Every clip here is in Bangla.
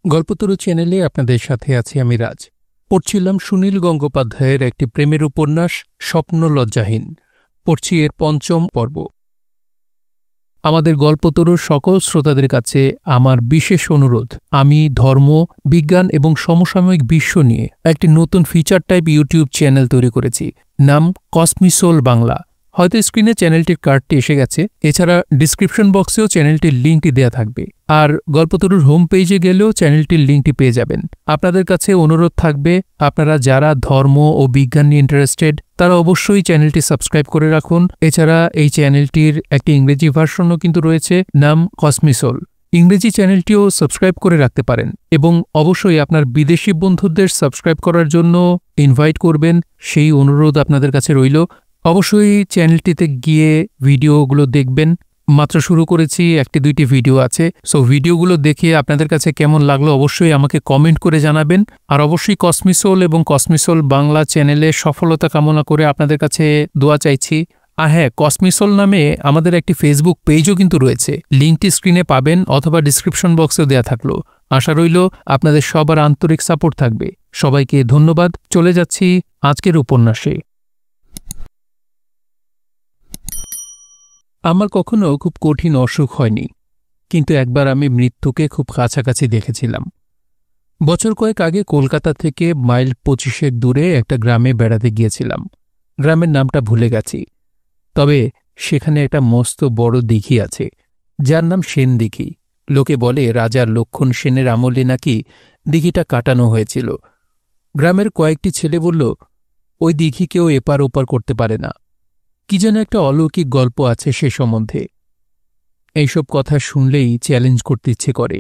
গল্পতরু চ্যানেলে আপনাদের সাথে আছি আমি রাজ। পড়ছিলাম সুনীল গঙ্গোপাধ্যায়ের একটি প্রেমের উপন্যাস স্বপ্ন লজ্জাহীন। পড়ছি এর ৫ম পর্ব। আমাদের গল্পতরুর সকল শ্রোতাদের কাছে আমার বিশেষ অনুরোধ, আমি ধর্ম, বিজ্ঞান এবং সমসাময়িক বিশ্ব নিয়ে একটি নতুন ফিচার টাইপ ইউটিউব চ্যানেল তৈরি করেছি, নাম কসমিসোল বাংলা। হয়তো স্ক্রিনে চ্যানেলটির কার্ডটি এসে গেছে, এছাড়া ডিসক্রিপশন বক্সেও চ্যানেলটির লিঙ্কটি দেয়া থাকবে, আর গল্পতরুর হোম পেজে গেলেও চ্যানেলটির লিঙ্কটি পেয়ে যাবেন। আপনাদের কাছে অনুরোধ থাকবে, আপনারা যারা ধর্ম ও বিজ্ঞান নিয়ে ইন্টারেস্টেড তারা অবশ্যই চ্যানেলটি সাবস্ক্রাইব করে রাখুন। এছাড়া এই চ্যানেলটির একটি ইংরেজি ভার্সনও কিন্তু রয়েছে, নাম কসমিসোল। ইংরেজি চ্যানেলটিও সাবস্ক্রাইব করে রাখতে পারেন এবং অবশ্যই আপনার বিদেশি বন্ধুদের সাবস্ক্রাইব করার জন্য ইনভাইট করবেন, সেই অনুরোধ আপনাদের কাছে রইল। অবশ্যই চ্যানেলটিতে গিয়ে ভিডিওগুলো দেখবেন। মাত্র শুরু করেছি, একটি দুইটি ভিডিও আছে, সো ভিডিওগুলো দেখে আপনাদের কাছে কেমন লাগলো অবশ্যই আমাকে কমেন্ট করে জানাবেন। আর অবশ্যই কসমিসোল এবং কসমিসোল বাংলা চ্যানেলে সফলতা কামনা করে আপনাদের কাছে দোয়া চাইছি। আর হ্যাঁ, কসমিসোল নামে আমাদের একটি ফেসবুক পেজও কিন্তু রয়েছে, লিঙ্কটি স্ক্রিনে পাবেন অথবা ডিসক্রিপশন বক্সেও দেয়া থাকলো। আশা রইল আপনাদের সবার আন্তরিক সাপোর্ট থাকবে। সবাইকে ধন্যবাদ। চলে যাচ্ছি আজকের উপন্যাসে। আমার কখনো খুব কঠিন অসুখ হয়নি, কিন্তু একবার আমি মৃত্যুকে খুব কাছাকাছি দেখেছিলাম। বছর কয়েক আগে কলকাতা থেকে মাইল ২৫ দূরে একটা গ্রামে বেড়াতে গিয়েছিলাম। গ্রামের নামটা ভুলে গেছি, তবে সেখানে একটা মস্ত বড় দিঘি আছে, যার নাম সেন দিঘি। লোকে বলে রাজা লক্ষণ সেনের আমলে নাকি দিঘিটা কাটানো হয়েছিল। গ্রামের কয়েকটি ছেলে বলল, ওই দিঘি কেউ এপার ওপার করতে পারে না। কি যেন একটা অলৌকিক গল্প আছে সে সম্বন্ধে। এইসব কথা শুনলেই চ্যালেঞ্জ করতে ইচ্ছে করে।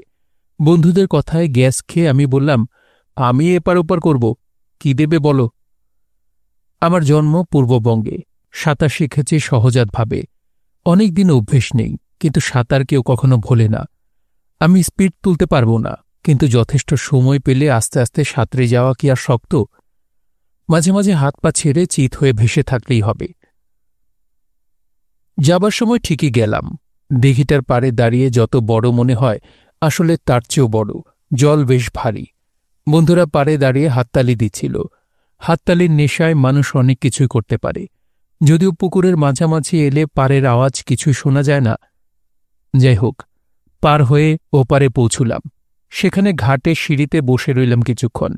বন্ধুদের কথায় গ্যাস খেয়ে আমি বললাম, আমি এপার ওপার করব, কি দেবে বলো। আমার জন্ম পূর্ববঙ্গে, সাঁতার শিখেছি সহজাতভাবে। অনেক দিন অভ্যেস নেই, কিন্তু সাঁতার কেউ কখনো ভোলে না। আমি স্পিড তুলতে পারব না, কিন্তু যথেষ্ট সময় পেলে আস্তে আস্তে সাঁতরে যাওয়া কি আর শক্ত? মাঝে মাঝে হাত পা ছেড়ে চিত হয়ে ভেসে থাকলেই হবে। যাবার সময় ঠিকই গেলাম। দিঘিটার পাড়ে দাঁড়িয়ে যত বড় মনে হয়, আসলে তার চেয়েও বড়। জল বেশ ভারী। বন্ধুরা পাড়ে দাঁড়িয়ে হাততালি দিচ্ছিল। হাততালির নেশায় মানুষ অনেক কিছুই করতে পারে, যদিও পুকুরের মাঝামাঝি এলে পাড়ের আওয়াজ কিছুই শোনা যায় না। যাই হোক, পার হয়ে ওপারে পৌঁছুলাম। সেখানে ঘাটে সিঁড়িতে বসে রইলাম কিছুক্ষণ।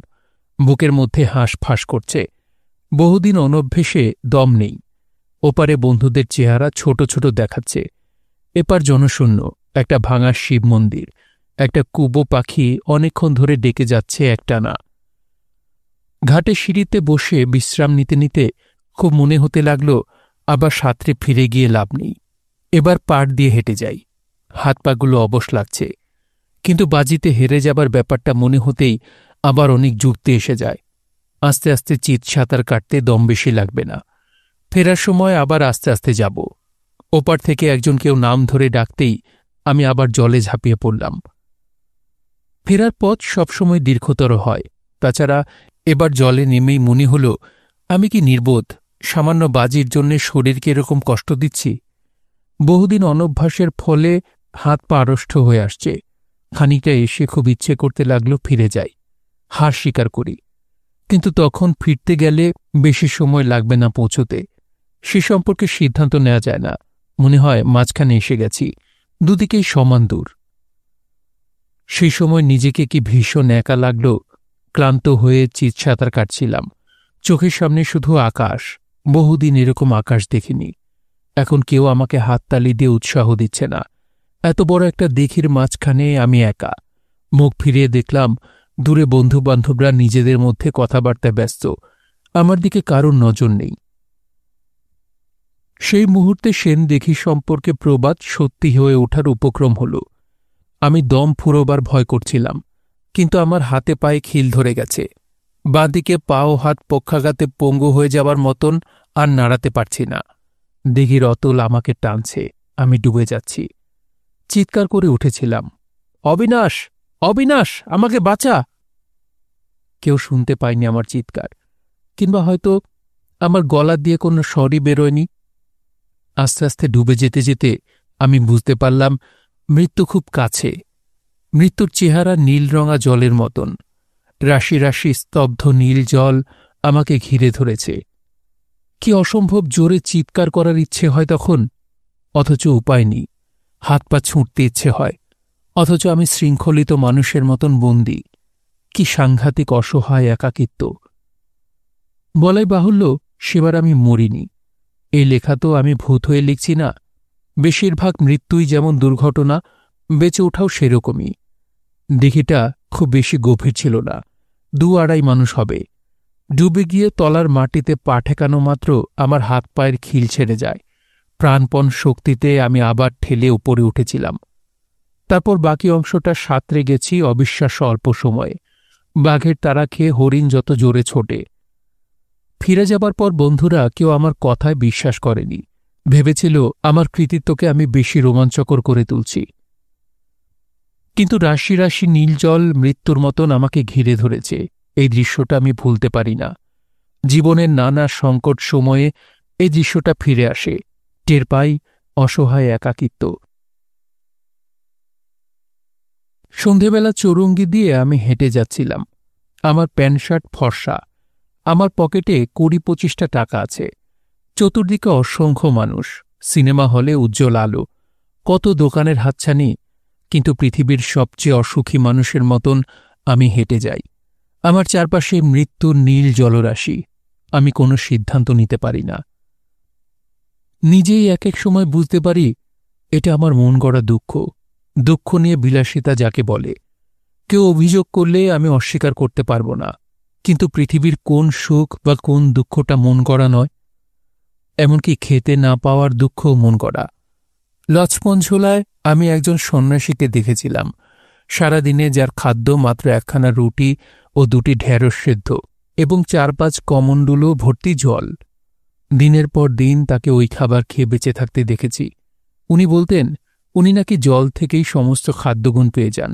বুকের মধ্যে হাঁসফাঁস করছে। বহুদিন অনভ্যেসে দম নেই। ওপারে বন্ধুদের চেহারা ছোট ছোট দেখাচ্ছে। এপার জনশূন্য একটা ভাঙা শিব মন্দির। একটা কুবো পাখি অনেকক্ষণ ধরে ডেকে যাচ্ছে একটানা। ঘাটে সিঁড়িতে বসে বিশ্রাম নিতে নিতে খুব মনে হতে লাগল, আবার সাঁতরে ফিরে গিয়ে লাভ নেই, এবার পাড় দিয়ে হেঁটে যাই। হাত পাগুলো অবশ লাগছে, কিন্তু বাজিতে হেরে যাবার ব্যাপারটা মনে হতেই আবার অনেক যুক্তি এসে যায়। আস্তে আস্তে চিত সাঁতার কাটতে দম বেশি লাগবে না। ফেরার সময় আবার আস্তে আস্তে যাব। ওপার থেকে একজন কেউ নাম ধরে ডাকতেই আমি আবার জলে ঝাঁপিয়ে পড়লাম। ফেরার পথ সবসময় দীর্ঘতর হয়। তাছাড়া এবার জলে নেমেই মনে হল, আমি কি নির্বোধ, সামান্য বাজির জন্যে শরীরকে এরকম কষ্ট দিচ্ছি। বহুদিন অনভ্যাসের ফলে হাত পা আড়ষ্ট হয়ে আসছে। খানিকটা এসে খুব ইচ্ছে করতে লাগলো ফিরে যাই, হার স্বীকার করি। কিন্তু তখন ফিরতে গেলে বেশি সময় লাগবে না পৌঁছতে। সে সম্পর্কে সিদ্ধান্ত নেওয়া যায় না। মনে হয় মাঝখানে এসে গেছি, দুদিকেই সমান দূর। সেই সময় নিজেকে কি ভীষণ একা লাগল। ক্লান্ত হয়ে চিত সাঁতার কাটছিলাম। চোখের সামনে শুধু আকাশ। বহুদিন এরকম আকাশ দেখিনি। এখন কেউ আমাকে হাততালি দিয়ে উৎসাহ দিচ্ছে না। এত বড় একটা দিঘির মাঝখানে আমি একা। মুখ ফিরিয়ে দেখলাম দূরে বন্ধুবান্ধবরা নিজেদের মধ্যে কথাবার্তায় ব্যস্ত। আমার দিকে কারোর নজর নেই। সেই মুহূর্তে সেন দিঘি সম্পর্কে প্রবাদ সত্যি হয়ে ওঠার উপক্রম হল। আমি দম ফুরোবার ভয় করছিলাম, কিন্তু আমার হাতে পায়ে খিল ধরে গেছে। বাঁদিকে পা ও হাত পক্ষাঘাতে পঙ্গু হয়ে যাবার মতন আর নাড়াতে পারছি না। দিঘির অতল আমাকে টানছে, আমি ডুবে যাচ্ছি। চিৎকার করে উঠেছিলাম, অবিনাশ, অবিনাশ, আমাকে বাঁচা। কেউ শুনতে পায়নি আমার চিৎকার, কিংবা হয়তো আমার গলা দিয়ে কোনো স্বরই বেরোয়নি। আস্তে আস্তে ডুবে যেতে যেতে আমি বুঝতে পারলাম মৃত্যু খুব কাছে। মৃত্যুর চেহারা নীলরঙা জলের মতন। রাশি রাশি স্তব্ধ নীল জল আমাকে ঘিরে ধরেছে। কি অসম্ভব জোরে চিৎকার করার ইচ্ছে হয় তখন, অথচ উপায় নেই। হাত পা ছুঁড়তে ইচ্ছে হয়, অথচ আমি শৃঙ্খলিত মানুষের মতন বন্দী। কি সাংঘাতিক অসহায় একাকিত্ব! বলাই বাহুল্য, সেবার আমি মরিনি। এই লেখা তো আমি ভূত হয়ে লিখছি না। বেশিরভাগ মৃত্যুই যেমন দুর্ঘটনা, বেঁচে ওঠাও সেরকমই। দিঘিটা খুব বেশি গভীর ছিল না, 2-2.5 মানুষ হবে। ডুবে গিয়ে তলার মাটিতে পা ঠেকানো মাত্র আমার হাত পায়ের খিল ছেড়ে যায়। প্রাণপণ শক্তিতে আমি আবার ঠেলে উপরে উঠেছিলাম। তারপর বাকি অংশটা সাঁতরে গেছি অবিশ্বাস্য অল্প সময়ে। বাঘের তাড়া খেয়ে হরিণ যত জোরে ছোটে। ফিরে যাবার পর বন্ধুরা কেউ আমার কথায় বিশ্বাস করেনি, ভেবেছিল আমার কৃতিত্বকে আমি বেশি রোমাঞ্চকর করে তুলছি। কিন্তু রাশি রাশি নীল জল মৃত্যুর মতন আমাকে ঘিরে ধরেছে। এই দৃশ্যটা আমি ভুলতে পারি না। জীবনের নানা সংকট সময়ে এই দৃশ্যটা ফিরে আসে। টের পাই অসহায় একাকিত্ব। সন্ধেবেলা চৌরঙ্গি দিয়ে আমি হেঁটে যাচ্ছিলাম। আমার প্যান্ট শার্ট ফর্সা। আমার পকেটে 20-25টা টাকা আছে। চতুর্দিকে অসংখ্য মানুষ। সিনেমা হলে উজ্জ্বল আলো, কত দোকানের হাতছানি। কিন্তু পৃথিবীর সবচেয়ে অসুখী মানুষের মতন আমি হেঁটে যাই। আমার চারপাশে মৃত্যুর নীল জলরাশি। আমি কোনো সিদ্ধান্ত নিতে পারি না। নিজেই এক এক সময় বুঝতে পারি এটা আমার মন গড়া দুঃখ। দুঃখ নিয়ে বিলাসিতা যাকে বলে। কেউ অভিযোগ করলে আমি অস্বীকার করতে পারব না। কিন্তু পৃথিবীর কোন সুখ বা কোন দুঃখটা মন গড়া নয়? এমনকি খেতে না পাওয়ার দুঃখও মন গড়া। লছমনঝোলায় আমি একজন সন্ন্যাসীকে দেখেছিলাম, সারাদিনে যার খাদ্য মাত্র 1খানা রুটি ও 2টি ঢেঁড়স সেদ্ধ এবং 4-5 কমণ্ডলু ভর্তি জল। দিনের পর দিন তাকে ওই খাবার খেয়ে বেঁচে থাকতে দেখেছি। উনি বলতেন উনি নাকি জল থেকেই সমস্ত খাদ্যগুণ পেয়ে যান।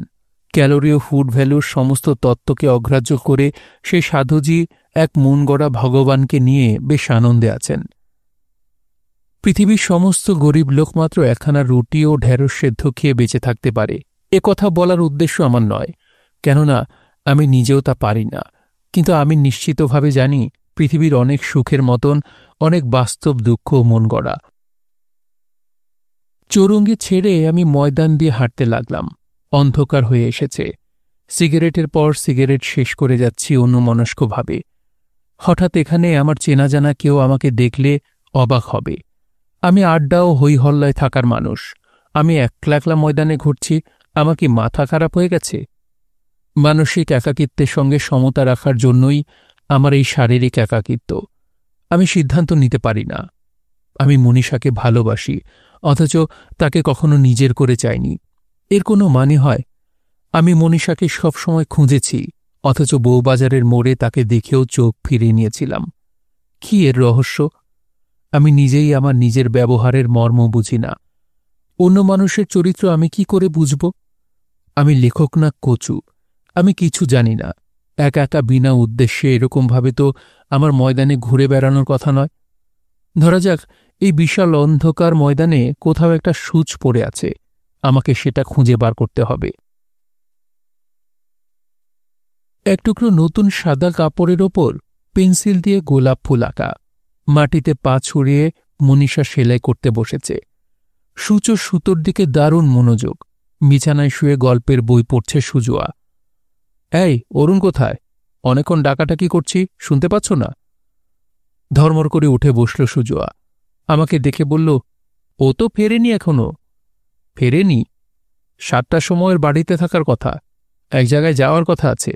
ক্যালোরি ও ফুড ভ্যালুর সমস্ত তত্ত্বকে অগ্রাহ্য করে সেই সাধুজি এক মন গড়া ভগবানকে নিয়ে বেশ আনন্দে আছেন। পৃথিবীর সমস্ত গরিব লোক মাত্র 1খানা রুটি ও ঢেঁড়স সেদ্ধ খেয়ে বেঁচে থাকতে পারে, এ কথা বলার উদ্দেশ্য আমার নয়, কেননা আমি নিজেও তা পারি না। কিন্তু আমি নিশ্চিতভাবে জানি পৃথিবীর অনেক সুখের মতন অনেক বাস্তব দুঃখ মন গড়া। চৌরঙ্গি ছেড়ে আমি ময়দান দিয়ে হাঁটতে লাগলাম। অন্ধকার হয়ে এসেছে। সিগারেটের পর সিগারেট শেষ করে যাচ্ছি অন্যমনস্কভাবে। হঠাৎ এখানে আমার চেনা জানা কেউ আমাকে দেখলে অবাক হবে। আমি আড্ডা ও হইহল্লায় থাকার মানুষ। আমি একলা ময়দানে ঘুরছি। আমার কি মাথা খারাপ হয়ে গেছে? মানসিক একাকিত্বের সঙ্গে সমতা রাখার জন্যই আমার এই শারীরিক একাকিত্ব। আমি সিদ্ধান্ত নিতে পারি না। আমি মনীষাকে ভালোবাসি, অথচ তাকে কখনো নিজের করে চাইনি। এর কোনো মানে হয়? আমি মনীষাকে সবসময় খুঁজেছি, অথচ বউবাজারের মোড়ে তাকে দেখেও চোখ ফিরিয়ে নিয়েছিলাম। কি এর রহস্য? আমি নিজেই আমার নিজের ব্যবহারের মর্ম বুঝি না। অন্য মানুষের চরিত্র আমি কি করে বুঝব? আমি লেখক না কচু। আমি কিছু জানি না। একা একা বিনা উদ্দেশ্যে এরকমভাবে তো আমার ময়দানে ঘুরে বেড়ানোর কথা নয়। ধরা যাক এই বিশাল অন্ধকার ময়দানে কোথাও একটা সূচ পড়ে আছে। আমাকে সেটা খুঁজে বার করতে হবে। এক টুকরো নতুন সাদা কাপড়ের ওপর পেন্সিল দিয়ে গোলাপ ফুল আঁকা। মাটিতে পা ছড়িয়ে মনীষা সেলাই করতে বসেছে। সূচো সুতোর দিকে দারুণ মনোযোগ। বিছানায় শুয়ে গল্পের বই পড়ছে সুজুয়া। এই অরুণ কোথায়? অনেকক্ষণ ডাকাটাকি করছি, শুনতে পাচ্ছ না? ধর্মর করে উঠে বসল সুজুয়া। আমাকে দেখে বলল, ও তো ফেরেনি এখনো। ফেরেনি? 7টার সময়ের বাড়িতে থাকার কথা, এক জায়গায় যাওয়ার কথা আছে।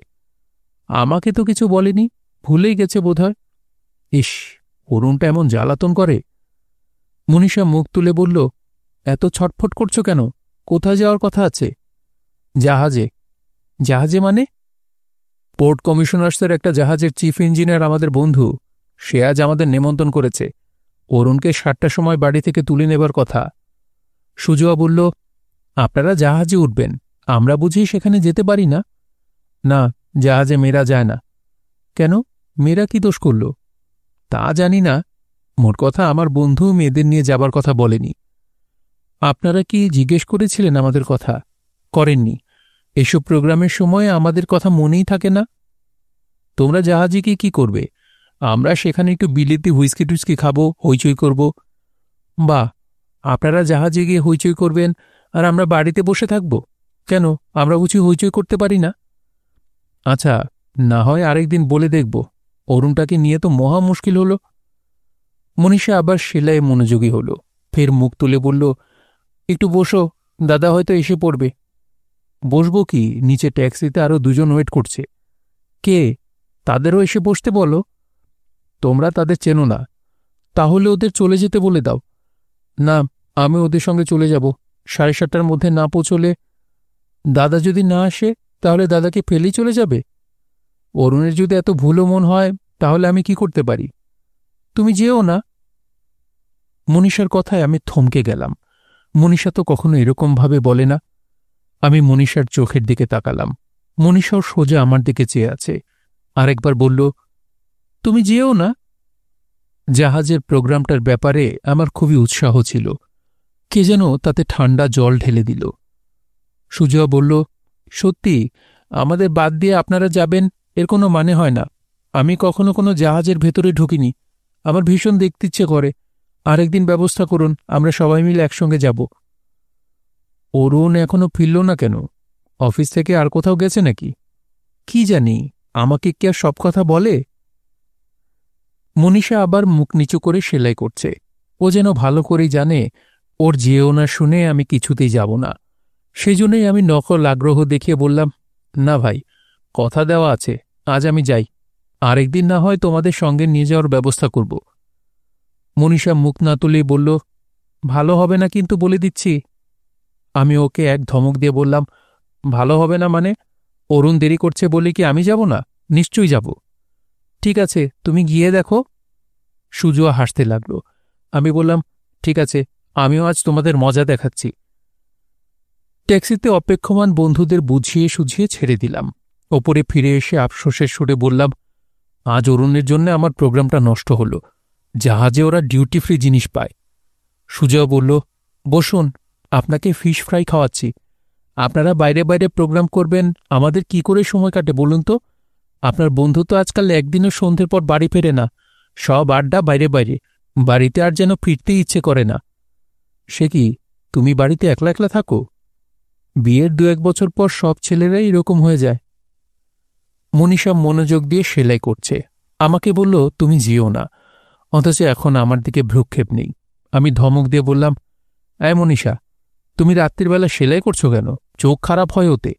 আমাকে তো কিছু বলেনি, ভুলেই গেছে বোধহয়। ইস, অরুণটা এমন জ্বালাতন করে। মনীষা মুখ তুলে বলল, এত ছটফট করছো কেন? কোথায় যাওয়ার কথা আছে? জাহাজে। জাহাজে মানে? পোর্ট কমিশনার্সের একটা জাহাজের চিফ ইঞ্জিনিয়ার আমাদের বন্ধু, সে আজ আমাদের নেমন্তন্ন করেছে। অরুণকে 7টার সময় বাড়ি থেকে তুলে নেবার কথা। সুজুয়া বলল, আপনারা জাহাজে উঠবেন, আমরা বুঝি সেখানে যেতে পারি না? না, জাহাজে মেয়েরা যায় না। কেন? মেয়েরা কি দোষ করল? তা জানি না। মোট কথা আমার বন্ধু মেয়েদের নিয়ে যাবার কথা বলেনি। আপনারা কি জিজ্ঞেস করেছিলেন আমাদের কথা? করেননি। এসব প্রোগ্রামের সময় আমাদের কথা মনেই থাকে না। তোমরা জাহাজে গিয়ে কি করবে? আমরা সেখানে একটু বিলেতি হুইস্কি টুইস্কি খাবো, হইচই করব। বাহ, আপনারা জাহাজে গিয়ে হইচই করবেন আর আমরা বাড়িতে বসে থাকব? কেন, আমরা বুঝি হইচই করতে পারি না? আচ্ছা, না হয় আরেকদিন বলে দেখব। অরুণটাকে নিয়ে তো মহা মুশকিল হলো। মনীষা আবার সেলাইয়ে মনোযোগী হল, ফের মুখ তুলে বলল, একটু বসো, দাদা হয়তো এসে পড়বে। বসবো কি? নিচে ট্যাক্সিতে আরও দুজন ওয়েট করছে। কে? তাদেরও এসে বসতে বলো। তোমরা তাদের চেনো না, তাহলে ওদের চলে যেতে বলে দাও। না, আমি ওদের সঙ্গে চলে যাব। 7:30টার মধ্যে না পৌঁছলে দাদা যদি না আসে, তাহলে দাদাকে ফেলেই চলে যাবে। অরুণের যদি এত ভুলো মন হয়, তাহলে আমি কি করতে পারি? তুমি যেও না। মনীষার কথায় আমি থমকে গেলাম। মনীষা তো কখনো এরকমভাবে বলে না। আমি মনীষার চোখের দিকে তাকালাম। মনীষাও সোজা আমার দিকে চেয়ে আছে। আরেকবার বলল, তুমি যেও না। জাহাজের প্রোগ্রামটার ব্যাপারে আমার খুবই উৎসাহ ছিল। কে যেন তাতে ঠান্ডা জল ঢেলে দিল। সুজয়া বলল, সত্যি, আমাদের বাদ দিয়ে আপনারা যাবেন এর কোনো মানে হয় না। আমি কখনো কোনো জাহাজের ভেতরে ঢুকিনি। আমার ভীষণ দেখতে ইচ্ছে করে। আরেকদিন ব্যবস্থা করুন, আমরা সবাই মিলে একসঙ্গে যাব। অরুণ এখনো ফিরল না কেন? অফিস থেকে আর কোথাও গেছে নাকি? কি জানি, আমাকে কি আর সব কথা বলে? মনীষা আবার মুখ নিচু করে সেলাই করছে। ও যেন ভালো করেই জানে ওর যেও না শুনে আমি কিছুতেই যাব না। সেই জন্যই আমি নকল আগ্রহ দেখিয়ে বললাম, না ভাই, কথা দেওয়া আছে, আজ আমি যাই। আরেকদিন না হয় তোমাদের সঙ্গে নিয়ে যাওয়ার ব্যবস্থা করব। মনীষা মুখ না তুলেই বলল, ভালো হবে না কিন্তু, বলে দিচ্ছি। আমি ওকে এক ধমক দিয়ে বললাম, ভালো হবে না মানে? অরুণ দেরি করছে বলে কি আমি যাব না? নিশ্চয়ই যাব। ঠিক আছে, তুমি গিয়ে দেখো। সুজয়া হাসতে লাগল। আমি বললাম, ঠিক আছে, আমিও আজ তোমাদের মজা দেখাচ্ছি। ট্যাক্সিতে অপেক্ষমান বন্ধুদের বুঝিয়ে সুঝিয়ে ছেড়ে দিলাম। ওপরে ফিরে এসে আফসোসের সুরে বললাম, আজ অরুণের জন্য আমার প্রোগ্রামটা নষ্ট হল। জাহাজে ওরা ডিউটি ফ্রি জিনিস পায়। সুজয়া বলল, বসুন, আপনাকে ফিশ ফ্রাই খাওয়াচ্ছি। আপনারা বাইরে বাইরে প্রোগ্রাম করবেন, আমাদের কি করে সময় কাটে বলুন তো? আপনার বন্ধু তো আজকাল একদিনও সন্ধ্যের পর বাড়ি ফেরে না। সব আড্ডা বাইরে বাইরে। বাড়িতে আর যেন ফিরতেই ইচ্ছে করে না। সে কি, তুমি বাড়িতে একলা একলা থাকো? বিয়ের 2-1 বছর পর সব ছেলেরাই এরকম হয়ে যায়। মনীষা মনোযোগ দিয়ে সেলাই করছে। আমাকে বলল, তুমি যেও না। অথচ এখন আমার দিকে ভ্রুক্ষেপ নেই। আমি ধমক দিয়ে বললাম, মনীষা, তুমি রাত্রিবেলা সেলাই করছো কেন? চোখ খারাপ হয় ওতে।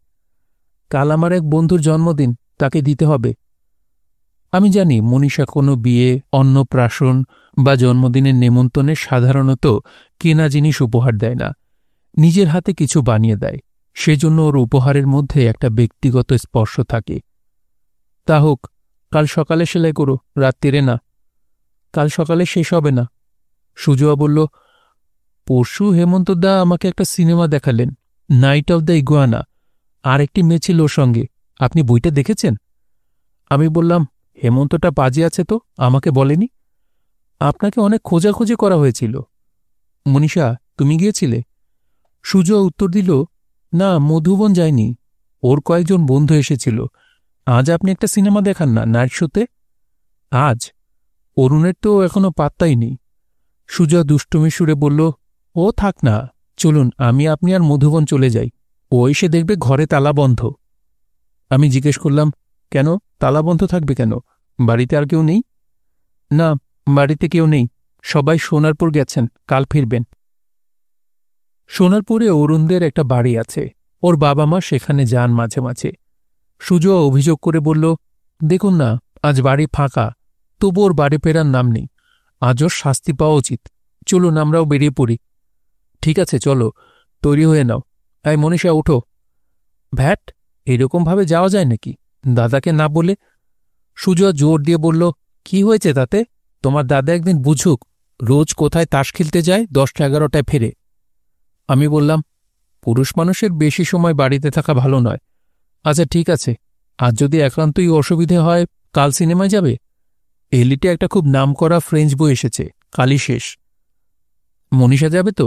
কাল আমার এক বন্ধুর জন্মদিন, তাকে দিতে হবে। আমি জানি মনীষা কোনো বিয়ে, অন্নপ্রাশন বা জন্মদিনের নেমন্তন্নে সাধারণত কেনা জিনিস উপহার দেয় না, নিজের হাতে কিছু বানিয়ে দেয়। সেজন্য ওর উপহারের মধ্যে একটা ব্যক্তিগত স্পর্শ থাকে। তা হোক, কাল সকালে সেলাই করো, রাত্রিরে না। কাল সকালে শেষ হবে না। সুজয়া বলল, পরশু হেমন্তদা আমাকে একটা সিনেমা দেখালেন, নাইট অব দ্য ইগুয়ানা। আর একটি মেয়ে ছিল ওর সঙ্গে। আপনি বইটা দেখেছেন? আমি বললাম, হেমন্তটা বাজে আছে তো, আমাকে বলেনি। আপনাকে অনেক খোঁজাখুঁজি করা হয়েছিল। মনীষা, তুমি গিয়েছিলে? সুজয়া উত্তর দিল, না, মধুবন যায়নি। ওর কয়েকজন বন্ধু এসেছিল। আজ আপনি একটা সিনেমা দেখান না, নাইট শোতে? আজ? অরুণের তো এখনো পাত্তাই নেই। সুজয়া দুষ্টুমি সুরে বলল, ও থাক না, চলুন আমি আপনি আর মধুবন চলে যাই। ও এসে দেখবে ঘরে তালা বন্ধ। আমি জিজ্ঞেস করলাম, কেন তালা বন্ধ থাকবে কেন? বাড়িতে আর কেউ নেই? না, বাড়িতে কেউ নেই, সবাই সোনারপুর গেছেন, কাল ফিরবেন। সোনারপুরে অরুণদের একটা বাড়ি আছে, ওর বাবা মা সেখানে যান মাঝে মাঝে। সুজয়া অভিযোগ করে বলল, দেখুন না, আজ বাড়ি ফাঁকা, তবু ওর বাড়ি ফেরার নাম নেই। আজ ওর শাস্তি পাওয়া উচিত। চলুন আমরাও বেরিয়ে পড়ি। ঠিক আছে, চলো, তৈরি হয়ে নাও। মনীষা, ওঠো। ভ্যাট, এরকমভাবে যাওয়া যায় নাকি, দাদাকে না বলে? সুজয়া জোর দিয়ে বলল, কি হয়েছে তাতে? তোমার দাদা একদিন বুঝুক, রোজ কোথায় তাস খেলতে যায়, 10টা-11টায় ফেরে। আমি বললাম, পুরুষ মানুষের বেশি সময় বাড়িতে থাকা ভালো নয়। আচ্ছা ঠিক আছে, আজ যদি একান্তই অসুবিধে হয়, কাল সিনেমায় যাবে? এলিটে একটা খুব নামকরা ফ্রেঞ্চ বই এসেছে, কালই শেষ। মনীষা যাবে তো?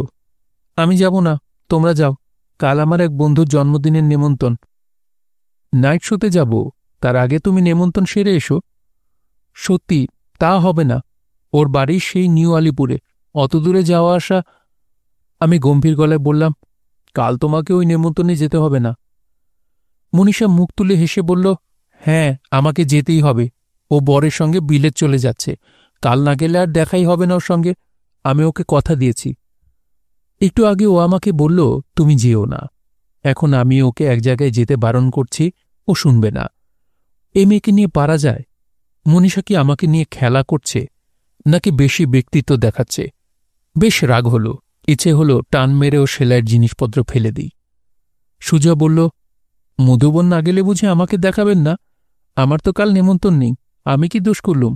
আমি যাব না, তোমরা যাও। কাল আমার এক বন্ধুর জন্মদিনের নেমন্তন্ন। নাইট শোতে যাব, তার আগে তুমি নেমন্তন্ন সেরে এসো। সত্যি তা হবে না, ওর বাড়ি সেই নিউ আলিপুরে, অত দূরে যাওয়া আসা। আমি গম্ভীর গলায় বললাম, কাল তোমাকে ওই নেমন্তন্নে যেতে হবে না। মনীষা মুখ তুলে হেসে বলল, হ্যাঁ আমাকে যেতেই হবে, ও বরের সঙ্গে বিলেত চলে যাচ্ছে, কাল না গেলে আর দেখাই হবে না ওর সঙ্গে, আমি ওকে কথা দিয়েছি। একটু আগে ও আমাকে বলল তুমি যেও না, এখন আমি ওকে এক জায়গায় যেতে বারণ করছি, ও শুনবে না। এ মেয়েকে নিয়ে পারা যায়? মনীষা কি আমাকে নিয়ে খেলা করছে নাকি বেশি ব্যক্তিত্ব দেখাচ্ছে? বেশ রাগ হল, ইচ্ছে হলো টান মেরে ও সেলাইয়ের জিনিসপত্র ফেলে দিই। সুজা বলল, মধুবন না গেলে বুঝে আমাকে দেখাবেন না? আমার তো কাল নেমন্তন্ন নেই, আমি কি দোষ করলুম?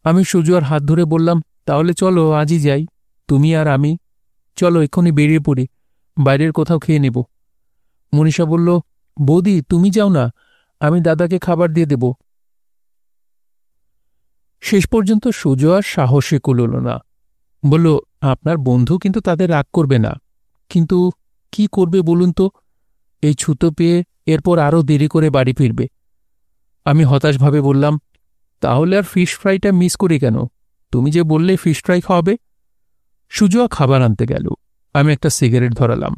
আমি সুজুয়ার হাত ধরে বললাম, তাহলে চলো আজই যাই, তুমি আর আমি। চলো এক্ষুনি বেরিয়ে পড়ি, বাইরের কোথাও খেয়ে নেব। মনীষা বলল, বৌদি তুমি যাও না, আমি দাদাকে খাবার দিয়ে দেব। শেষ পর্যন্ত সুজয়ার সাহসে কুলল না, বলল, আপনার বন্ধু কিন্তু তাদের রাগ করবে না, কিন্তু কি করবে বলুন তো? এই ছুতো পেয়ে এরপর আরও দেরি করে বাড়ি ফিরবে। আমি হতাশভাবে বললাম, তাহলে আর ফিশ ফ্রাইটা মিস করি কেন? তুমি যে বললে ফিশ ফ্রাই খাওয়াবে। সুজয়া খাবার আনতে গেল, আমি একটা সিগারেট ধরালাম।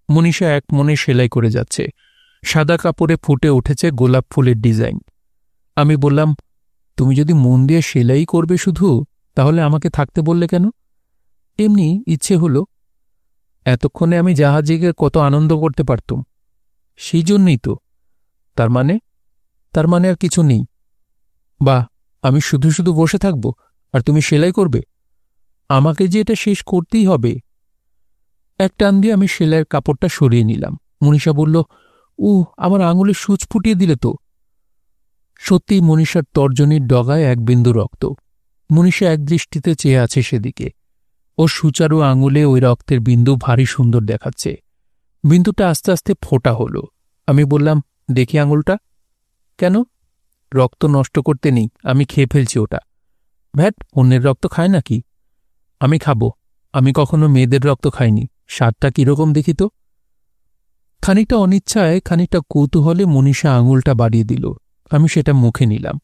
মনীষা এক মনে সেলাই করে যাচ্ছে, সাদা কাপড়ে ফুটে উঠেছে গোলাপ ফুলের ডিজাইন। আমি বললাম, তুমি যদি মন দিয়ে সেলাই করবে শুধু, তাহলে আমাকে থাকতে বললে কেন? এমনি ইচ্ছে হলো। এতক্ষণে আমি জাহাজে গিয়ে কত আনন্দ করতে পারতুম। সেই জন্যই তো। তার মানে আর কিছু নেই? বাহ, আমি শুধু শুধু বসে থাকব আর তুমি সেলাই করবে? আমাকে যে এটা শেষ করতেই হবে। এক টান দিয়ে আমি সেলাইয়ের কাপড়টা সরিয়ে নিলাম। মনীষা বলল, আমার আঙুলে সূচ ফুটিয়ে দিলে তো। সত্যিই মনীষার তর্জনীর ডগায় এক বিন্দু রক্ত। মনীষা একদৃষ্টিতে চেয়ে আছে সেদিকে। ওর সুচারু আঙুলে ওই রক্তের বিন্দু ভারী সুন্দর দেখাচ্ছে। বিন্দুটা আস্তে আস্তে ফোটা হল। আমি বললাম, দেখি আঙুলটা। কেন? রক্ত নষ্ট করতে নেই, আমি খেয়ে ফেলছি ওটা। ভ্যাট, অন্যের রক্ত খায় নাকি? আমি খাবো, আমি কখনো মেয়েদের রক্ত খাইনি, স্বাদটা কিরকম দেখি তো। খানিকটা অনিচ্ছায়, খানিকটা কৌতূহলে মনীষা আঙুলটা বাড়িয়ে দিল। আমি সেটা মুখে নিলাম।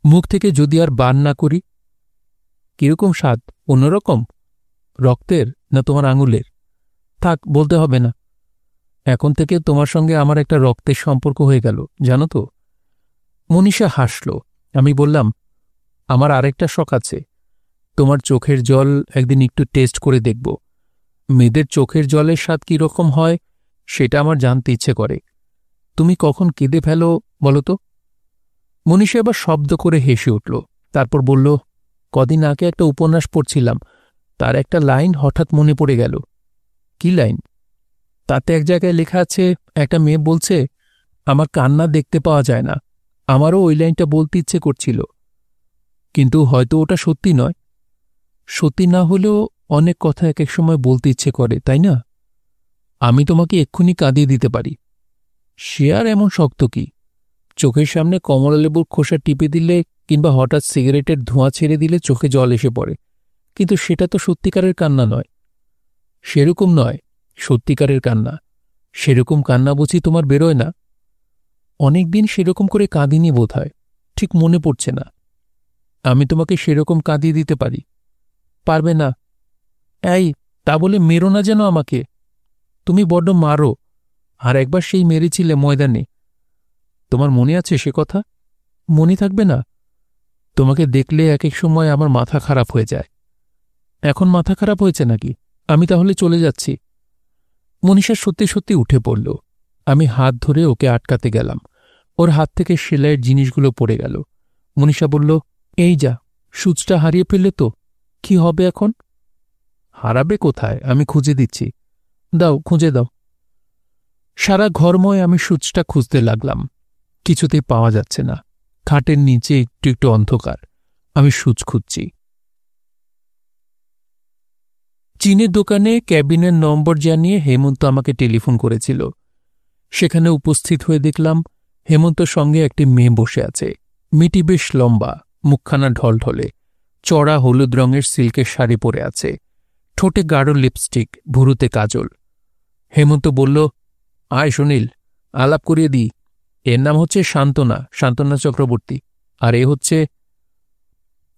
মুখ থেকে যদি আর বার না করি। কিরকম স্বাদ? অন্যরকম? রক্তের না তোমার আঙুলের? থাক, বলতে হবে না। এখন থেকে তোমার সঙ্গে আমার একটা রক্তের সম্পর্ক হয়ে গেল, জানো তো। মনীষা হাসল। আমি বললাম, আমার আরেকটা শখ আছে, তোমার চোখের জল একদিন একটু টেস্ট করে দেখব। মেয়েদের চোখের জলের স্বাদ কীরকম হয় সেটা আমার জানতে ইচ্ছে করে। তুমি কখন কেঁদে ফেলো বলো তো? মনীষা এবার শব্দ করে হেসে উঠল, তারপর বলল, কদিন আগে একটা উপন্যাস পড়ছিলাম, তার একটা লাইন হঠাৎ মনে পড়ে গেল। কি লাইন? তাতে এক জায়গায় লেখা আছে, একটা মেয়ে বলছে, আমার কান্না দেখতে পাওয়া যায় না। আমারও ওই লাইনটা বলতে ইচ্ছে করছিল, কিন্তু হয়তো ওটা সত্যি নয়। সত্যি না হলেও অনেক কথা এক এক সময় বলতে ইচ্ছে করে, তাই না? আমি তোমাকে এক্ষুনি কাঁদিয়ে দিতে পারি। সে আর এমন শক্ত কি? চোখের সামনে কমলালেবুর খোসা টিপে দিলে কিংবা হঠাৎ সিগারেটের ধোঁয়া ছেড়ে দিলে চোখে জল এসে পড়ে, কিন্তু সেটা তো সত্যিকারের কান্না নয়। সেরকম নয় সত্যিকারের কান্না। সেরকম কান্না বুঝি তোমার বেরোয় না? অনেকদিন সেরকম করে কাঁদিনি বোধ হয়, ঠিক মনে পড়ছে না। আমি তোমাকে সেরকম কাঁদিয়ে দিতে পারি। পারবে না? এই, তা বলে মেরো না যেন আমাকে। তুমি বড্ড মারো, আর একবার সেই মেরেছিলে ময়দানে। তোমার মনে আছে সে কথা? মনে থাকবে না? তোমাকে দেখলে এক এক সময় আমার মাথা খারাপ হয়ে যায়। এখন মাথা খারাপ হয়েছে নাকি? আমি তাহলে চলে যাচ্ছি। মনীষা সত্যি সত্যি উঠে পড়ল। আমি হাত ধরে ওকে আটকাতে গেলাম। ওর হাত থেকে সেলাইয়ের জিনিসগুলো পড়ে গেল। মনীষা বলল, এই যা, সূচটা হারিয়ে ফেললে তো, কি হবে এখন? হারাবে কোথায়, আমি খুঁজে দিচ্ছি। দাও, খুঁজে দাও। সারা ঘরময় আমি সূচটা খুঁজতে লাগলাম, কিছুতেই পাওয়া যাচ্ছে না। খাটের নিচে একটু একটু অন্ধকার। আমি সূচ খুঁজছি। চীনের দোকানে ক্যাবিনের নম্বর জানিয়ে হেমন্ত আমাকে টেলিফোন করেছিল। সেখানে উপস্থিত হয়ে দেখলাম হেমন্তর সঙ্গে একটি মেয়ে বসে আছে। মেয়েটি বেশ লম্বা, মুখখানা ঢলঢলে, চড়া হলুদ রঙের সিল্কের শাড়ি পরে আছে, ঠোঁটে গাঢ় লিপস্টিক, ভুরুতে কাজল। হেমন্ত বলল, আয় সুনীল, আলাপ করিয়ে দিই। এর নাম হচ্ছে সান্ত্বনা, সান্ত্বনা চক্রবর্তী। আর এ হচ্ছে...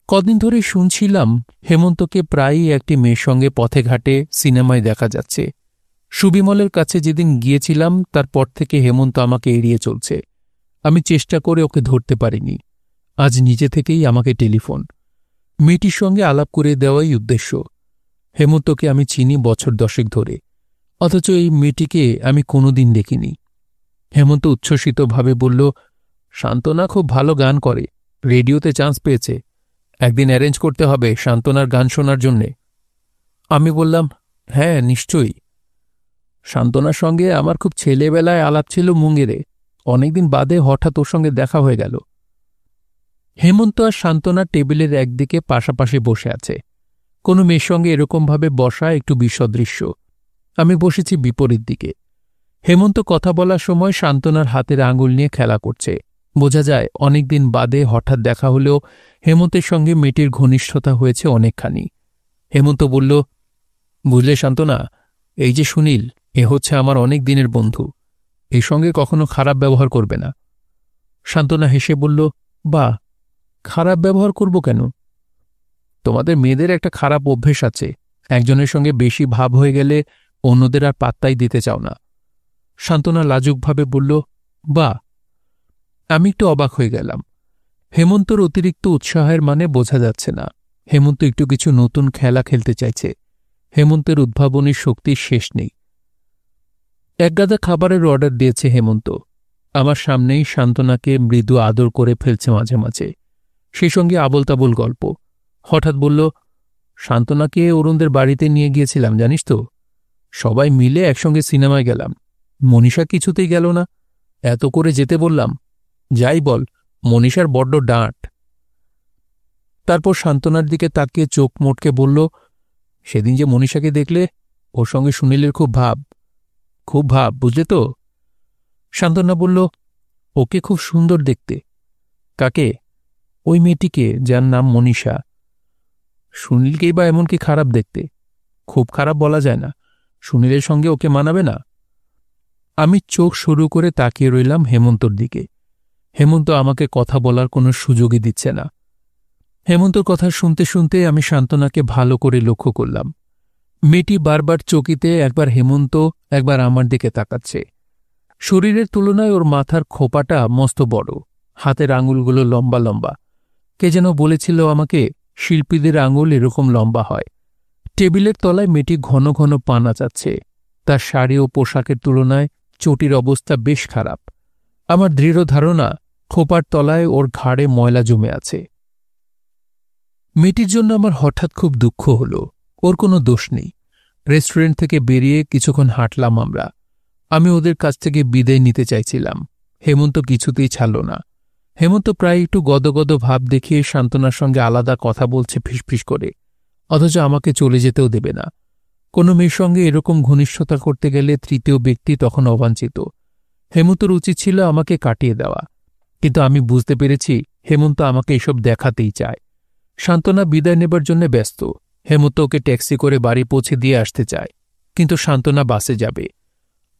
কদিন ধরে শুনছিলাম হেমন্তকে প্রায়ই একটি মেয়ের সঙ্গে পথে ঘাটে সিনেমায় দেখা যাচ্ছে। সুবিমলের কাছে যেদিন গিয়েছিলাম তারপর থেকে হেমন্ত আমাকে এড়িয়ে চলছে। আমি চেষ্টা করে ওকে ধরতে পারিনি। আজ নিজে থেকেই আমাকে টেলিফোন। মেয়েটির সঙ্গে আলাপ করে দেওয়াই উদ্দেশ্য। হেমন্তকে আমি চিনি বছর 10 ধরে, অথচ এই মেয়েটিকে আমি কোনোদিন দেখিনি। হেমন্ত উচ্ছ্বসিতভাবে বলল, সান্ত্বনা খুব ভালো গান করে, রেডিওতে চান্স পেয়েছে, একদিন অ্যারেঞ্জ করতে হবে সান্ত্বনার গান শোনার জন্যে। আমি বললাম, হ্যাঁ নিশ্চয়ই। সান্ত্বনার সঙ্গে আমার খুব ছেলেবেলায় আলাপ ছিল মুঙ্গেরে, অনেকদিন বাদে হঠাৎ ওর সঙ্গে দেখা হয়ে গেল। হেমন্ত আর সান্ত্বনা টেবিলের একদিকে পাশাপাশি বসে আছে। কোনো মেয়ের সঙ্গে এরকমভাবে বসা একটু বিসদৃশ্য। আমি বসেছি বিপরীত দিকে। হেমন্ত কথা বলার সময় সান্ত্বনার হাতের আঙুল নিয়ে খেলা করছে। বোঝা যায় অনেকদিন বাদে হঠাৎ দেখা হলেও হেমন্তের সঙ্গে মেয়েটির ঘনিষ্ঠতা হয়েছে অনেকখানি। হেমন্ত বলল, বুঝলে সান্ত্বনা, এই যে সুনীল, এ হচ্ছে আমার অনেক দিনের বন্ধু, এর সঙ্গে কখনো খারাপ ব্যবহার করবে না। সান্ত্বনা হেসে বলল, বাহ, খারাপ ব্যবহার করব কেন? তোমাদের মেয়েদের একটা খারাপ অভ্যেস আছে, একজনের সঙ্গে বেশি ভাব হয়ে গেলে অন্যদের আর পাত্তাই দিতে চাও না। সান্ত্বনা লাজুকভাবে বলল, বাহ। আমি একটু অবাক হয়ে গেলাম। হেমন্তর অতিরিক্ত উৎসাহের মানে বোঝা যাচ্ছে না। হেমন্ত একটু কিছু নতুন খেলা খেলতে চাইছে। হেমন্তের উদ্ভাবনীর শক্তির শেষ নেই। একগাদা খাবারের অর্ডার দিয়েছে হেমন্ত। আমার সামনেই সান্ত্বনাকে মৃদু আদর করে ফেলছে মাঝে মাঝে, সেই সঙ্গে আবোল তাবোল গল্প। হঠাৎ বলল, সান্ত্বনাকে অরুণদের বাড়িতে নিয়ে গিয়েছিলাম জানিস তো, সবাই মিলে একসঙ্গে সিনেমায় গেলাম। মনীষা কিছুতেই গেল না, এত করে যেতে বললাম। যাই বল, মনীষার বড্ড ডাঁট। তারপর সান্ত্বনার দিকে তাকিয়ে চোখ মোটকে বলল, সেদিন যে মনীষাকে দেখলে, ওর সঙ্গে সুনীলের খুব ভাব, খুব ভাব, বুঝলে তো? সান্ত্বনা বলল, ওকে খুব সুন্দর দেখতে। কাকে? ওই মেয়েটিকে যার নাম মনীষা। সুনীলকেই বা এমন কি খারাপ দেখতে? খুব খারাপ বলা যায় না, সুনীলের সঙ্গে ওকে মানাবে না। আমি চোখ শুরু করে তাকিয়ে রইলাম হেমন্তর দিকে। হেমন্ত আমাকে কথা বলার কোনো সুযোগই দিচ্ছে না। হেমন্তর কথা শুনতে শুনতে আমি সান্ত্বনাকে ভালো করে লক্ষ্য করলাম। মেয়েটি বারবার চকিতে একবার হেমন্ত একবার আমার দিকে তাকাচ্ছে। শরীরের তুলনায় ওর মাথার খোপাটা মস্ত বড়, হাতের আঙুলগুলো লম্বা লম্বা। কে যেন বলেছিল আমাকে, শিল্পীদের আঙুল এরকম লম্বা হয়। টেবিলের তলায় মেয়েটি ঘন ঘন পা নাচাচ্ছে। তার শাড়ি ও পোশাকের তুলনায় চটির অবস্থা বেশ খারাপ। আমার দৃঢ় ধারণা খোপার তলায় ওর ঘাড়ে ময়লা জমে আছে। মেয়েটির জন্য আমার হঠাৎ খুব দুঃখ হল। ওর কোনো দোষ নেই। রেস্টুরেন্ট থেকে বেরিয়ে কিছুক্ষণ হাঁটলাম আমরা। আমি ওদের কাছ থেকে বিদায় নিতে চাইছিলাম। হেমন্ত কিছুতেই ছাড়ল না। হেমন্ত প্রায় একটু গদগদ ভাব দেখিয়ে সান্ত্বনার সঙ্গে আলাদা কথা বলছে ফিসফিস করে, অথচ আমাকে চলে যেতেও দেবে না। কোনো মেয়ের সঙ্গে এরকম ঘনিষ্ঠতা করতে গেলে তৃতীয় ব্যক্তি তখন অবাঞ্ছিত। হেমন্তর উচিত ছিল আমাকে কাটিয়ে দেওয়া, কিন্তু আমি বুঝতে পেরেছি হেমন্ত আমাকে এসব দেখাতেই চায়। সান্ত্বনা বিদায় নেবার জন্য ব্যস্ত। হেমন্ত ওকে ট্যাক্সি করে বাড়ি পৌঁছে দিয়ে আসতে চায়, কিন্তু সান্ত্বনা বাসে যাবে।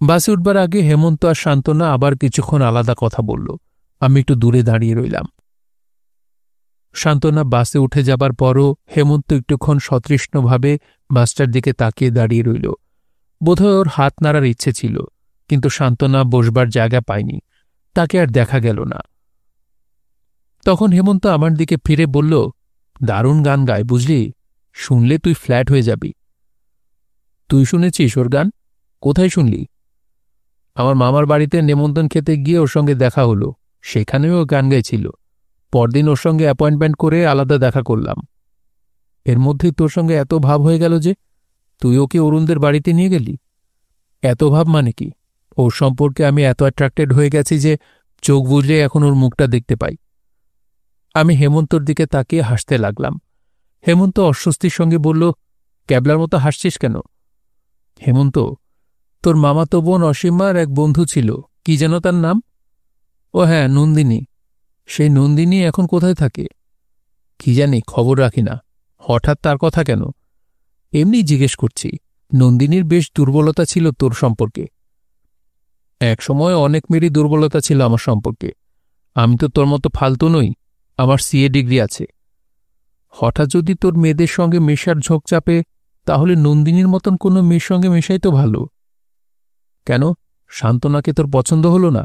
বাসে উঠবার আগে হেমন্ত আর সান্ত্বনা আবার কিছুক্ষণ আলাদা কথা বলল। আমি একটু দূরে দাঁড়িয়ে রইলাম। সান্ত্বনা বাসে উঠে যাবার পরও হেমন্ত একটুক্ষণ সতৃষ্ণভাবে বাসটার দিকে তাকিয়ে দাঁড়িয়ে রইল। বোধহয় ওর হাত নাড়ার ইচ্ছে ছিল, কিন্তু সান্ত্বনা বসবার জায়গা পায়নি, তাকে আর দেখা গেল না। তখন হেমন্ত আমার দিকে ফিরে বলল, দারুণ গান গায় বুঝলি, শুনলে তুই ফ্ল্যাট হয়ে যাবি। তুই শুনেছিস ওর গান? কোথায় শুনলি? আমার মামার বাড়িতে নেমন্তন্ন খেতে গিয়ে ওর সঙ্গে দেখা হলো, সেখানেও ও গান গাইছিল। পরদিন ওর সঙ্গে অ্যাপয়েন্টমেন্ট করে আলাদা দেখা করলাম। এর মধ্যেই তোর সঙ্গে এত ভাব হয়ে গেল যে তুই ওকে অরুণদের বাড়িতে নিয়ে গেলি। এত ভাব মানে কি? ওর সম্পর্কে আমি এত অ্যাট্রাক্টেড হয়ে গেছি যে চোখ বুঝলে এখন ওর মুখটা দেখতে পাই। আমি হেমন্তর দিকে তাকিয়ে হাসতে লাগলাম। হেমন্ত অস্বস্তির সঙ্গে বলল, ক্যাবলার মতো হাসছিস কেন? হেমন্ত, তোর মামাতো বোন অসীমার এক বন্ধু ছিল, কি যেন তার নাম? ও হ্যাঁ, নন্দিনী। সেই নন্দিনী এখন কোথায় থাকে? কি জানি, খবর রাখি না। হঠাৎ তার কথা কেন? এমনি জিজ্ঞেস করছি। নন্দিনীর বেশ দুর্বলতা ছিল তোর সম্পর্কে। একসময় অনেক মেয়েরই দুর্বলতা ছিল আমার সম্পর্কে। আমি তো তোর মতো ফালতু নই, আমার সিএ ডিগ্রি আছে। হঠাৎ যদি তোর মেয়েদের সঙ্গে মেশার ঝোঁক চাপে, তাহলে নন্দিনীর মতন কোনো মেয়ের সঙ্গে মেশাই তো ভালো। কেন, সান্ত্বনাকে তোর পছন্দ হলো না?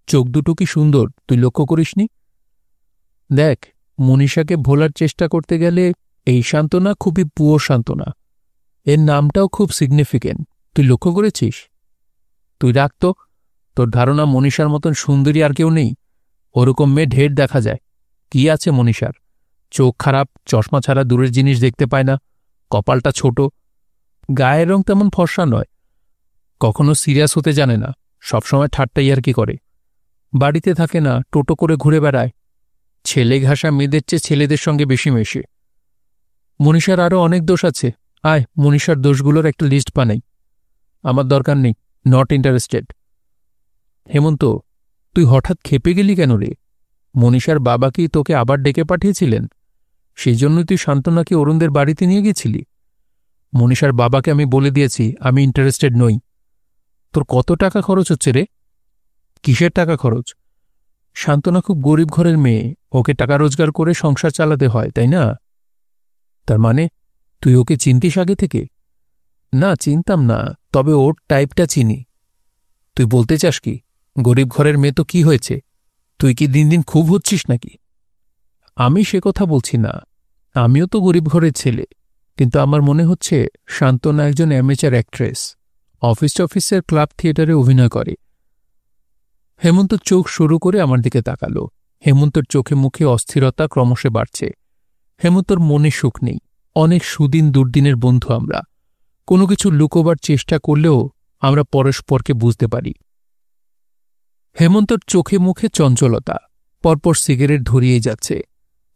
চোখ দুটো কি সুন্দর, তুই লক্ষ্য করিসনি? দেখ, মনীষাকে ভোলার চেষ্টা করতে গেলে এই সান্ত্বনা খুবই পুয়ো সান্ত্বনা। এর নামটাও খুব সিগনিফিকেন্ট, তুই লক্ষ্য করেছিস? তুই রাখ তো, তোর ধারণা মনীষার মতন সুন্দরী আর কেউ নেই? ওরকম মেয়ে ঢের দেখা যায়। কি আছে মনীষার? চোখ খারাপ, চশমা ছাড়া দূরের জিনিস দেখতে পায় না, কপালটা ছোট, গায়ের রং তেমন ফর্সা নয়, কখনো সিরিয়াস হতে জানে না, সবসময় ঠাট্টা ইয়ার্কি করে, বাড়িতে থাকে না, টোটো করে ঘুরে বেড়ায়, ছেলে ঘাসা মেয়েদের চেয়ে ছেলেদের সঙ্গে বেশি মেশে। মনীষার আরও অনেক দোষ আছে, আয় মনীষার দোষগুলোর একটা লিস্ট বানাই। আমার দরকার নেই, নট ইন্টারেস্টেড। হেমন্ত, তুই হঠাৎ খেপে গেলি কেন রে? মনীষার বাবা কি তোকে আবার ডেকে পাঠিয়েছিলেন? সেই জন্যই তুই সান্ত্বনাকে অরুণদের বাড়িতে নিয়ে গেছিলি? মনীষার বাবাকে আমি বলে দিয়েছি আমি ইন্টারেস্টেড নই। তোর কত টাকা খরচ হচ্ছে রে? কিসের টাকা খরচ? সান্ত্বনা খুব গরিব ঘরের মেয়ে, ওকে টাকা রোজগার করে সংসার চালাতে হয়, তাই না? তার মানে তুই ওকে চিনতিস আগে থেকে? না, চিনতাম না, তবে ওর টাইপটা চিনি। তুই বলতে চাস কি গরিব ঘরের মেয়ে তো কি হয়েছে, তুই কি দিন দিন খুব হচ্ছিস নাকি? আমি সে কথা বলছি না, আমিও তো গরিব ঘরের ছেলে, কিন্তু আমার মনে হচ্ছে সান্ত্বনা একজন অ্যামেচার অ্যাক্ট্রেস, অফিসের ক্লাব থিয়েটারে অভিনয় করে। হেমন্ত চোখ শুরু করে আমার দিকে তাকালো। হেমন্তর চোখে মুখে অস্থিরতা ক্রমশ বাড়ছে। হেমন্তর মনে সুখ নেই। অনেক সুদিন দুর্দিনের বন্ধু আমরা, কোনো কিছু লুকোবার চেষ্টা করলেও আমরা পরস্পরকে বুঝতে পারি। হেমন্তর চোখে মুখে চঞ্চলতা, পরপর সিগারেট ধরিয়েই যাচ্ছে,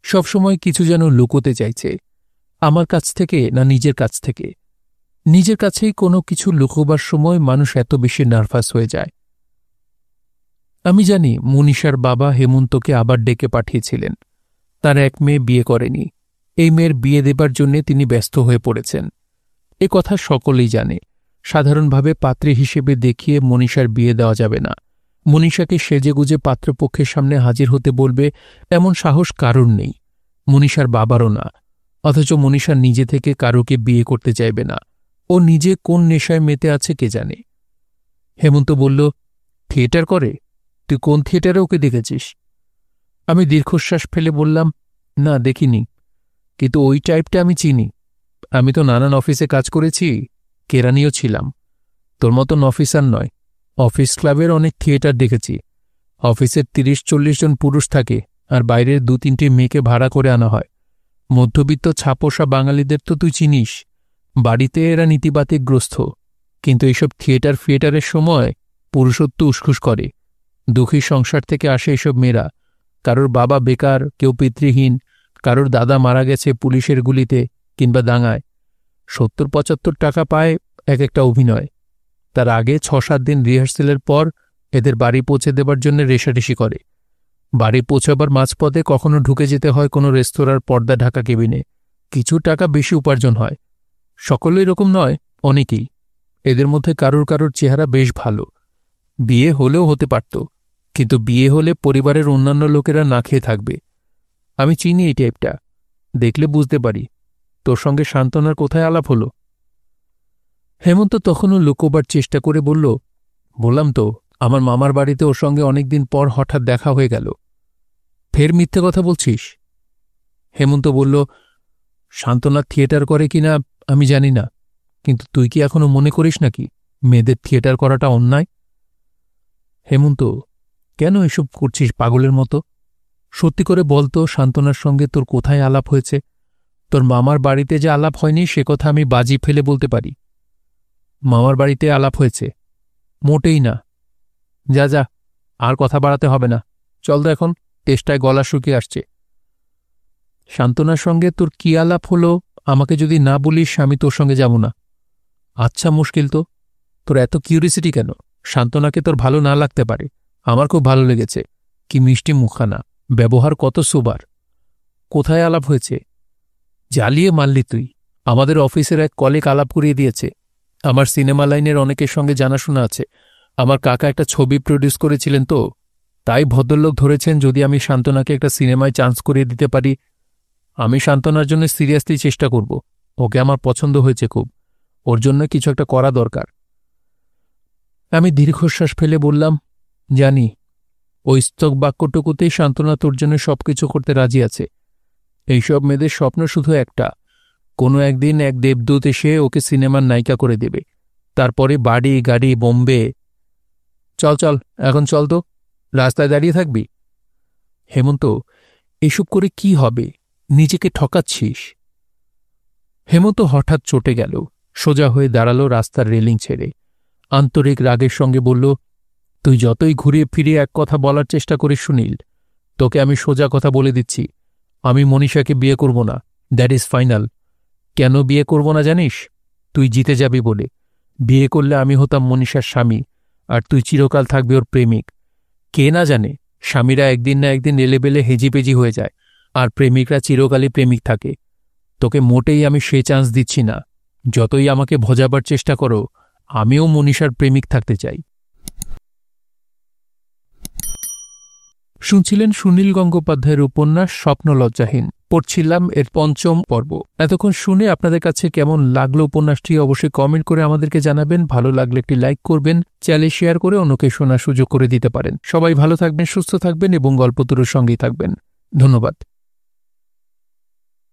সবসময় কিছু যেন লুকোতে চাইছে, আমার কাছ থেকে না নিজের কাছ থেকে। নিজের কাছেই কোনো কিছু লুকোবার সময় মানুষ এত বেশি নার্ভাস হয়ে যায়। আমি জানি মনীষার বাবা হেমন্তকে আবার ডেকে পাঠিয়েছিলেন। তার এক মেয়ে বিয়ে করেনি, এই মেয়ের বিয়ে দেবার জন্যে তিনি ব্যস্ত হয়ে পড়েছেন। এ কথা সকলেই জানে। সাধারণভাবে পাত্রী হিসেবে দেখিয়ে মনীষার বিয়ে দেওয়া যাবে না। মনীষাকে সেজেগুজে পাত্রপক্ষের সামনে হাজির হতে বলবে এমন সাহস কারুর নেই, মনীষার বাবারও না। অথচ মনীষা নিজে থেকে কারুকে বিয়ে করতে চাইবে না। ও নিজে কোন নেশায় মেতে আছে কে জানে। হেমন্ত বলল, থিয়েটার করে? তুই কোন থিয়েটারে ওকে দেখেছিস? আমি দীর্ঘশ্বাস ফেলে বললাম, না দেখিনি, কিন্তু ওই টাইপটা আমি চিনি। আমি তো নানান অফিসে কাজ করেছি, কেরানিও ছিলাম। তোর মতন অফিসার নয়, অফিস ক্লাবের অনেক থিয়েটার দেখেছি। অফিসের ৩০-৪০ জন পুরুষ থাকে, আর বাইরের ২-৩টি মেয়েকে ভাড়া করে আনা হয়। মধ্যবিত্ত ছাপোষা বাঙালিদের তো তুই চিনিস, বাড়িতে এরা নীতিবাতিকগ্রস্ত, কিন্তু এইসব ফিয়েটারের সময় পুরুষত্ব উসখুস করে। দুঃখী সংসার থেকে আসে এসব মেয়েরা, কারোর বাবা বেকার, কেউ পিতৃহীন, কারোর দাদা মারা গেছে পুলিশের গুলিতে কিংবা দাঙ্গায়। ৭০-৭৫ টাকা পায় এক একটা অভিনয়। তার আগে ৬-৭ দিন রিহার্সেলের পর এদের বাড়ি পৌঁছে দেবার জন্য রেষারেষি করে। বাড়ি পৌঁছাবার মাঝপথে কখনো ঢুকে যেতে হয় কোনো রেস্তোরাঁর পর্দা ঢাকা কেবিনে, কিছু টাকা বেশি উপার্জন হয়। সকলেই এরকম নয়, অনেকেই। এদের মধ্যে কারুর চেহারা বেশ ভালো, বিয়ে হলেও হতে পারত, কিন্তু বিয়ে হলে পরিবারের অন্যান্য লোকেরা না খেয়ে থাকবে। আমি চিনি এই টাইপটা, দেখলে বুঝতে পারি। তোর সঙ্গে সান্ত্বনার কোথায় আলাপ হলো? হেমন্ত তখনও লুকোবার চেষ্টা করে বলল, বললাম তো আমার মামার বাড়িতে ওর সঙ্গে অনেকদিন পর হঠাৎ দেখা হয়ে গেল। ফের মিথ্যে কথা বলছিস? হেমন্ত বলল, সান্ত্বনা থিয়েটার করে কিনা আমি জানি না, কিন্তু তুই কি এখনো মনে করিস নাকি মেয়েদের থিয়েটার করাটা অন্যায়? হেমন্ত, কেন এসব করছিস পাগলের মতো? সত্যি করে বলতো, সান্ত্বনার সঙ্গে তোর কোথায় আলাপ হয়েছে? তোর মামার বাড়িতে যে আলাপ হয়নি সে কথা আমি বাজি ফেলে বলতে পারি। মামার বাড়িতে আলাপ হয়েছে? মোটেই না। যা যা, আর কথা বাড়াতে হবে না, চল তো এখন, তেষ্টায় গলা শুকিয়ে আসছে। সান্ত্বনার সঙ্গে তোর কি আলাপ হলো আমাকে যদি না বলিস আমি তোর সঙ্গে যাব না। আচ্ছা, মুশকিল তো। তোর এত কিউরিসিটি কেন? সান্ত্বনাকে তোর ভালো না লাগতে পারে, আমার খুব ভালো লেগেছে। কি মিষ্টি মুখখানা, ব্যবহার কত সুবার। কোথায় আলাপ হয়েছে? জ্বালিয়ে মারলি তুই। আমাদের অফিসের এক কলিগ আলাপ করিয়ে দিয়েছে। আমার সিনেমা লাইনের অনেকের সঙ্গে জানাশোনা আছে, আমার কাকা একটা ছবি প্রডিউস করেছিলেন তো, তাই ভদ্রলোক ধরেছেন যদি আমি শান্তনাকে একটা সিনেমায় চান্স করিয়ে দিতে পারি। আমি শান্তনার জন্য সিরিয়াসলি চেষ্টা করব। ওকে আমার পছন্দ হয়েছে খুব, ওর জন্য কিছু একটা করা দরকার। আমি দীর্ঘশ্বাস ফেলে বললাম, জানি। ওই স্তক বাক্যটুকুতেই শান্তনা তোর জন্য সবকিছু করতে রাজি আছে। এইসব মেয়েদের স্বপ্ন শুধু একটা, কোনো একদিন এক দেবদূত এসে ওকে সিনেমার নায়িকা করে দেবে, তারপরে বাড়ি গাড়ি বোম্বে। চল চল, এখন চল তো, রাস্তায় দাঁড়িয়ে থাকবি? হেমন্ত, এসব করে কি হবে? নিজেকে ঠকাচ্ছিস। হেমন্ত হঠাৎ চটে গেল, সোজা হয়ে দাঁড়ালো রাস্তার রেলিং ছেড়ে। আন্তরিক রাগের সঙ্গে বলল, তুই যতই ঘুরিয়ে ফিরিয়ে এক কথা বলার চেষ্টা করিস সুনীল, তোকে আমি সোজা কথা বলে দিচ্ছি, আমি মনীষাকে বিয়ে করব না। That is final. কেন বিয়ে করব না জানিস? তুই জিতে যাবি বলে। বিয়ে করলে আমি হতাম মনীষার স্বামী, আর তুই চিরকাল থাকবি ওর প্রেমিক। কে না জানে, স্বামীরা একদিন না একদিন এলেবেলে হেজিপেজি হয়ে যায়, আর প্রেমিকরা চিরকালই প্রেমিক থাকে। তোকে মোটেই আমি সে চান্স দিচ্ছি না। যতই আমাকে ভজাবার চেষ্টা করো, আমিও মনীষার প্রেমিক থাকতে চাই। শুনছিলেন সুনীল গঙ্গোপাধ্যায়ের উপন্যাস স্বপ্নলজ্জাহীন। পড়ছিলাম এর ৫ম পর্ব। এতক্ষণ শুনে আপনাদের কাছে কেমন লাগলো উপন্যাসটি অবশ্যই কমেন্ট করে আমাদেরকে জানাবেন। ভালো লাগলে একটি লাইক করবেন, চ্যানেলে শেয়ার করে অন্যকে শোনার সুযোগ করে দিতে পারেন। সবাই ভালো থাকবেন, সুস্থ থাকবেন এবং গল্পতুরুর সঙ্গেই থাকবেন। ধন্যবাদ।